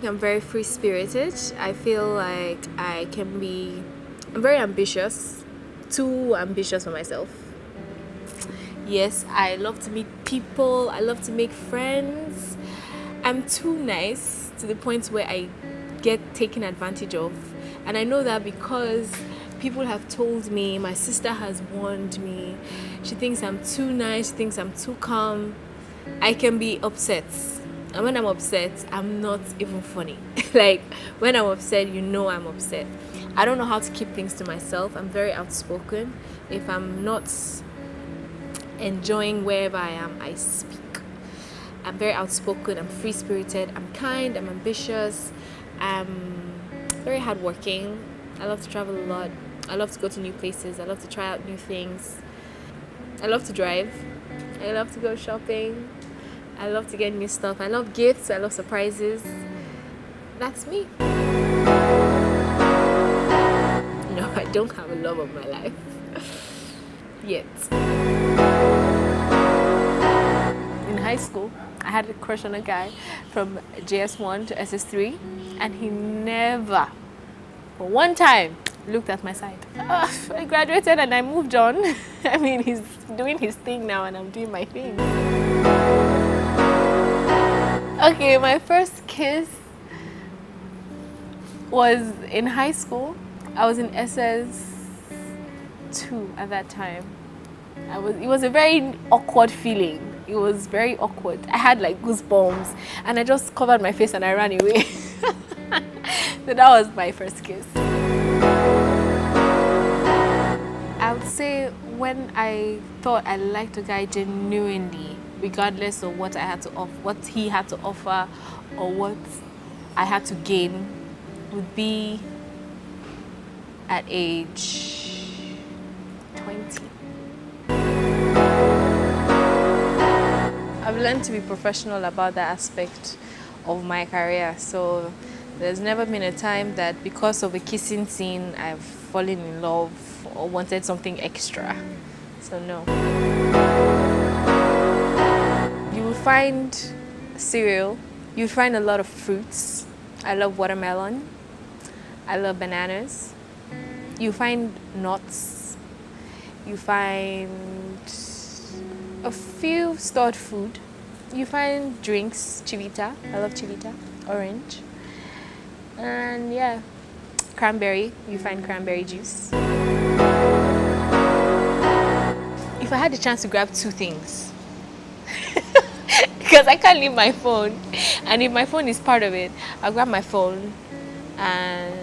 like I'm very free-spirited. I feel like I'm very ambitious, too ambitious for myself. Yes, I love to meet people, I love to make friends. I'm too nice to the point where I get taken advantage of. And I know that because people have told me, my sister has warned me, she thinks I'm too nice, she thinks I'm too calm. I can be upset. And when I'm upset, I'm not even funny. Like, when I'm upset, I'm upset. I don't know how to keep things to myself. I'm very outspoken. If I'm not enjoying wherever I am, I speak. I'm very outspoken, I'm free-spirited, I'm kind, I'm ambitious, I'm very hardworking. I love to travel a lot. I love to go to new places. I love to try out new things. I love to drive. I love to go shopping. I love to get new stuff. I love gifts. I love surprises. That's me. No, I don't have a love of my life. Yet. In high school, I had a crush on a guy from JS1 to SS3, and he never, for one time, looked at my side. I graduated and I moved on. I mean, he's doing his thing now and I'm doing my thing. Okay, my first kiss was in high school. I was in SS2 at that time. It was a very awkward feeling. It was very awkward. I had like goosebumps and I just covered my face and I ran away. So that was my first kiss. I would say when I thought I liked a guy genuinely, regardless of what what he had to offer or what I had to gain, would be at age 20. I've learned to be professional about that aspect of my career. So there's never been a time that because of a kissing scene, I've fallen in love or wanted something extra. So no. You will find cereal. You'll find a lot of fruits. I love watermelon. I love bananas. You find nuts. You find a few stored food. You find drinks, chivita. I love chivita. Orange. And yeah, cranberry. You find cranberry juice. If I had the chance to grab two things, because I can't leave my phone, and if my phone is part of it, I'll grab my phone and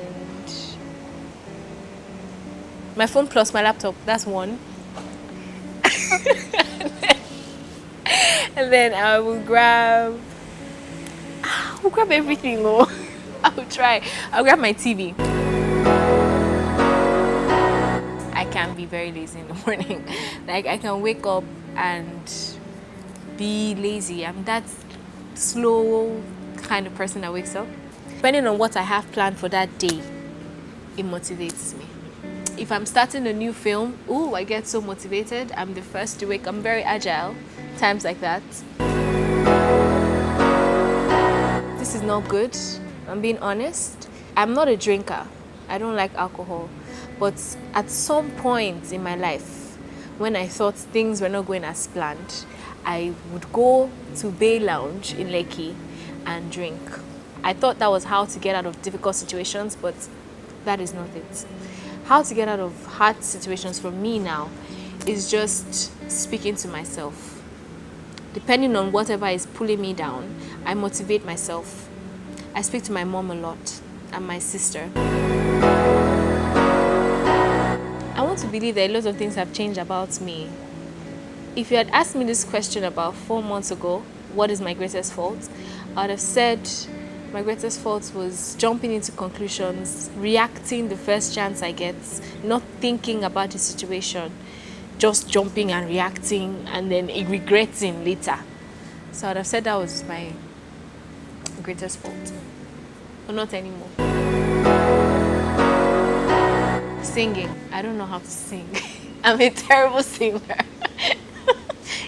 my phone plus my laptop. That's one. And then I will grab everything. Oh, I will try. I'll grab my TV. I can be very lazy in the morning. Like, I can wake up and be lazy. I'm that slow kind of person that wakes up. Depending on what I have planned for that day, it motivates me. If I'm starting a new film, I get so motivated. I'm the first to wake. I'm very agile. Times like that. This is not good. I'm being honest. I'm not a drinker. I don't like alcohol. But at some point in my life, when I thought things were not going as planned, I would go to Bay Lounge in Lekki and drink. I thought that was how to get out of difficult situations, but that is not it. How to get out of hard situations for me now is just speaking to myself. Depending on whatever is pulling me down, I motivate myself. I speak to my mom a lot and my sister. I want to believe that a lot of things have changed about me. If you had asked me this question about 4 months ago, what is my greatest fault? I would have said my greatest fault was jumping into conclusions, reacting the first chance I get, not thinking about the situation, just jumping and reacting and then regretting later. So I would have said that was my greatest fault. But not anymore. Singing. I don't know how to sing. I'm a terrible singer.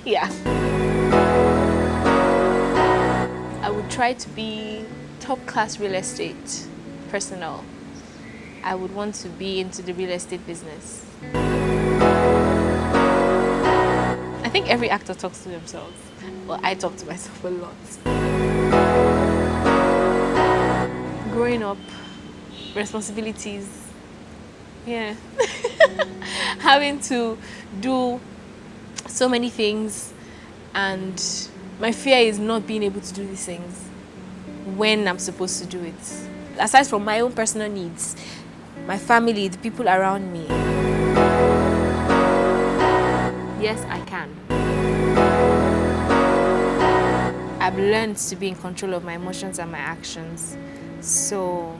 Yeah. I would try to be top class real estate personnel. I would want to be into the real estate business. I think every actor talks to themselves. Well, I talk to myself a lot. Growing up, responsibilities, yeah. Having to do so many things, and my fear is not being able to do these things when I'm supposed to do it. Aside from my own personal needs, my family, the people around me. Yes, I can. I've learned to be in control of my emotions and my actions, so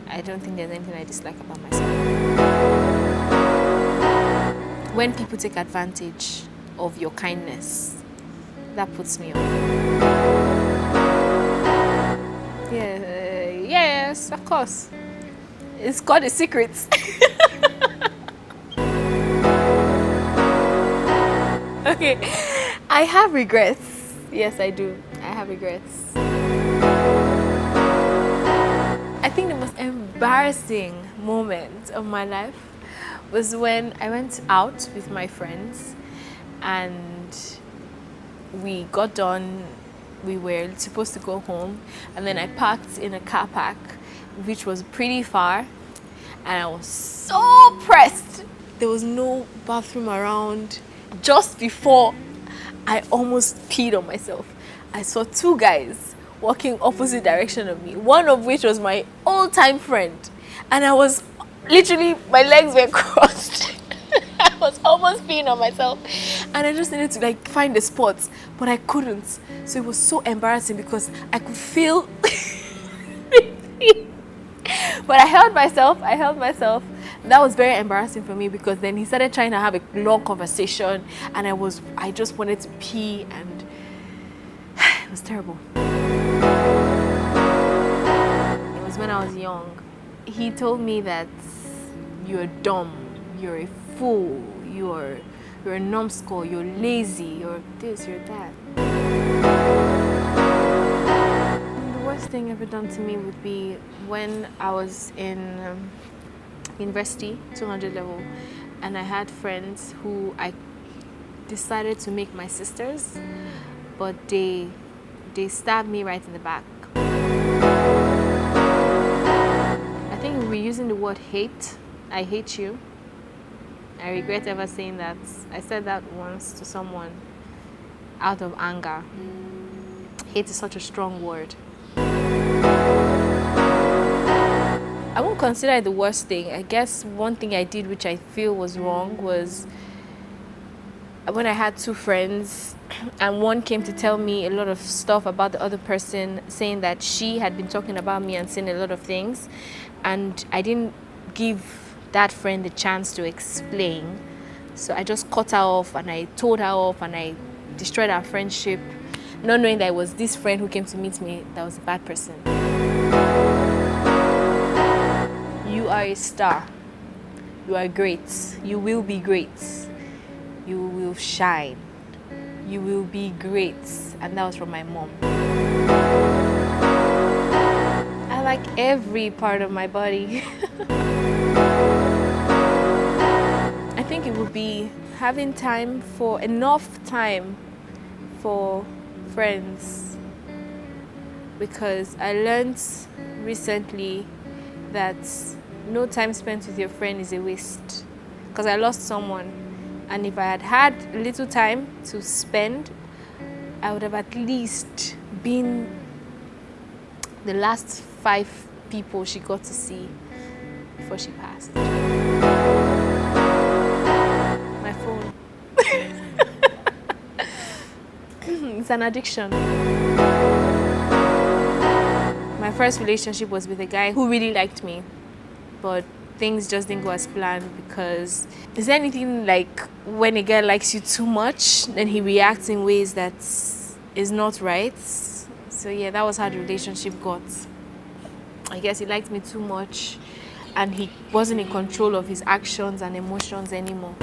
I don't think there's anything I dislike about myself. When people take advantage of your kindness, that puts me off. Yeah, yes, of course. It's called a secret. Okay, I have regrets. Yes, I do. I have regrets. I think the most embarrassing moment of my life was when I went out with my friends and we got done. We were supposed to go home, and then I parked in a car park which was pretty far, and I was so pressed. There was no bathroom around. Just before I almost peed on myself, I saw two guys walking opposite direction of me, one of which was my old-time friend, and I was literally, my legs were crossed. I was almost peeing on myself, and I just needed to find a spot, but I couldn't. So it was so embarrassing because I could feel but I held myself. That was very embarrassing for me because then he started trying to have a long conversation, and I just wanted to pee, and it was terrible. It was when I was young. He told me that you're dumb, you're a fool, you're a numbskull, you're lazy, you're this, you're that. The worst thing ever done to me would be when I was in university, 200 level, and I had friends who I decided to make my sisters, but they stabbed me right in the back. I think we're using the word hate. I hate you. I regret ever saying that. I said that once to someone out of anger. Hate is such a strong word. I won't consider it the worst thing. I guess one thing I did which I feel was wrong was when I had two friends and one came to tell me a lot of stuff about the other person, saying that she had been talking about me and saying a lot of things, and I didn't give that friend the chance to explain. So I just cut her off and I told her off and I destroyed our friendship, not knowing that it was this friend who came to meet me that was a bad person. You are a star. You are great. You will be great. You will shine. You will be great. And that was from my mom. I like every part of my body. I think it would be having enough time for friends, because I learned recently that no time spent with your friend is a waste, because I lost someone, and if I had had a little time to spend, I would have at least been the last 5 people she got to see before she passed. My phone. It's an addiction. My first relationship was with a guy who really liked me, but things just didn't go as planned. Because is there anything like when a guy likes you too much, then he reacts in ways that is not right? So yeah, that was how the relationship got. I guess he liked me too much, and he wasn't in control of his actions and emotions anymore.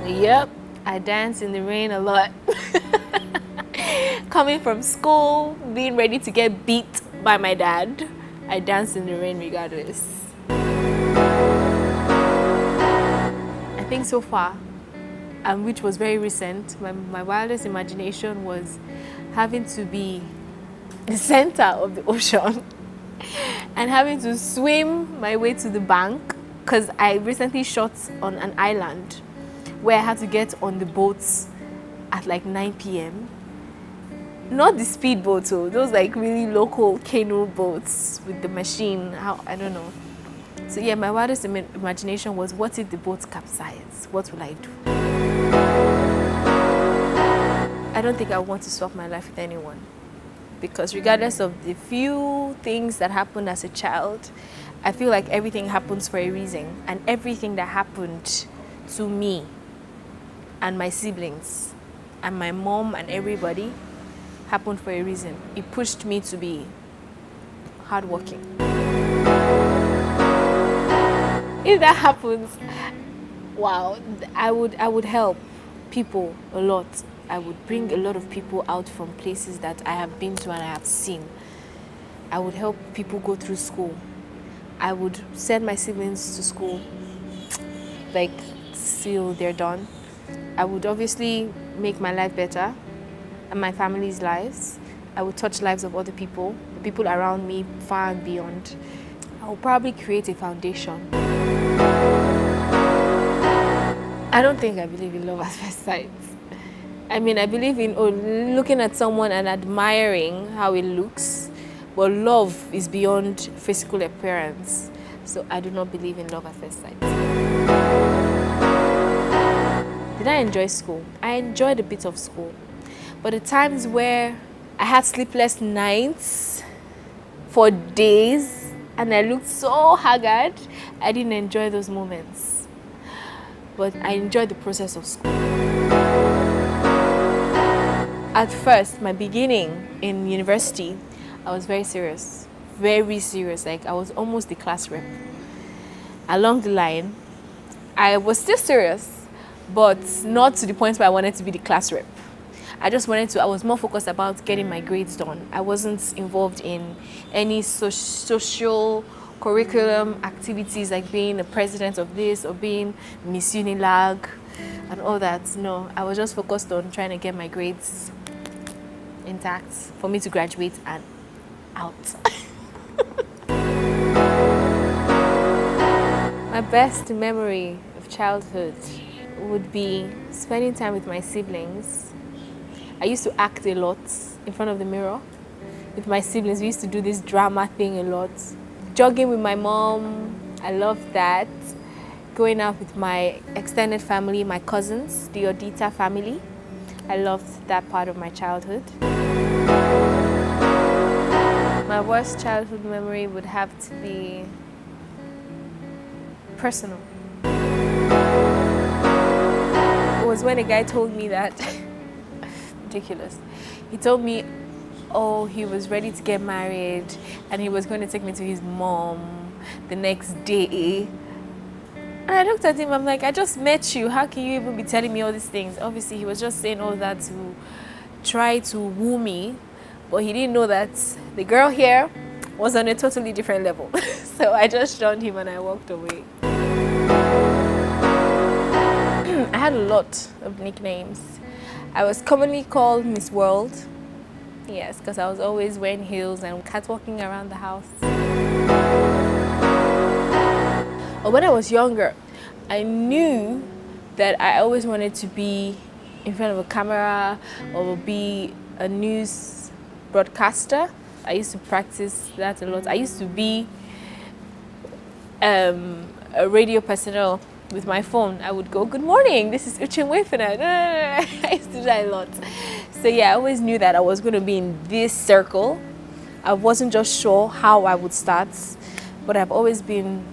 Yep, I dance in the rain a lot. coming from school, being ready to get beat by my dad, I danced in the rain regardless. I think so far, and which was very recent, my wildest imagination was having to be the center of the ocean and having to swim my way to the bank, because I recently shot on an island where I had to get on the boats at like 9 p.m. Not the speedboat, those like really local canoe boats with the machine. I don't know. So yeah, my wildest imagination was, what if the boat capsizes? What will I do? I don't think I want to swap my life with anyone, because regardless of the few things that happened as a child, I feel like everything happens for a reason, and everything that happened to me and my siblings and my mom and everybody happened for a reason. It pushed me to be hardworking. If that happens, wow, I would help people a lot. I would bring a lot of people out from places that I have been to and I have seen. I would help people go through school. I would send my siblings to school, like, till they're done. I would obviously make my life better and my family's lives. I would touch lives of other people, the people around me, far and beyond. I would probably create a foundation. I don't think I believe in love at first sight. I mean, I believe in looking at someone and admiring how it looks, but love is beyond physical appearance. So I do not believe in love at first sight. Did I enjoy school? I enjoyed a bit of school. But the times where I had sleepless nights for days and I looked so haggard, I didn't enjoy those moments. But I enjoyed the process of school. At first, my beginning in university, I was very serious. Very serious. Like, I was almost the class rep. Along the line, I was still serious, but not to the point where I wanted to be the class rep. I was more focused about getting my grades done. I wasn't involved in any social curriculum activities like being a president of this or being Miss Unilag and all that. No, I was just focused on trying to get my grades intact for me to graduate and out. My best memory of childhood would be spending time with my siblings. I used to act a lot in front of the mirror with my siblings. We used to do this drama thing a lot. Jogging with my mom, I loved that. Going out with my extended family, my cousins, the Odita family. I loved that part of my childhood. My worst childhood memory would have to be personal. It was when a guy told me that, ridiculous. He told me, oh, he was ready to get married and he was going to take me to his mom the next day. And I looked at him, I'm like, I just met you. How can you even be telling me all these things? Obviously, he was just saying all that to try to woo me, but he didn't know that the girl here was on a totally different level. So I just shunned him and I walked away. I had a lot of nicknames. I was commonly called Miss World. Yes, because I was always wearing heels and catwalking around the house. Or when I was younger, I knew that I always wanted to be in front of a camera or be a news broadcaster. I used to practice that a lot. I used to be a radio personnel with my phone. I would go, good morning, this is Uche Montana. I used to do that a lot. So yeah, I always knew that I was going to be in this circle. I wasn't just sure how I would start, but I've always been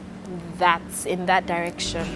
in that direction.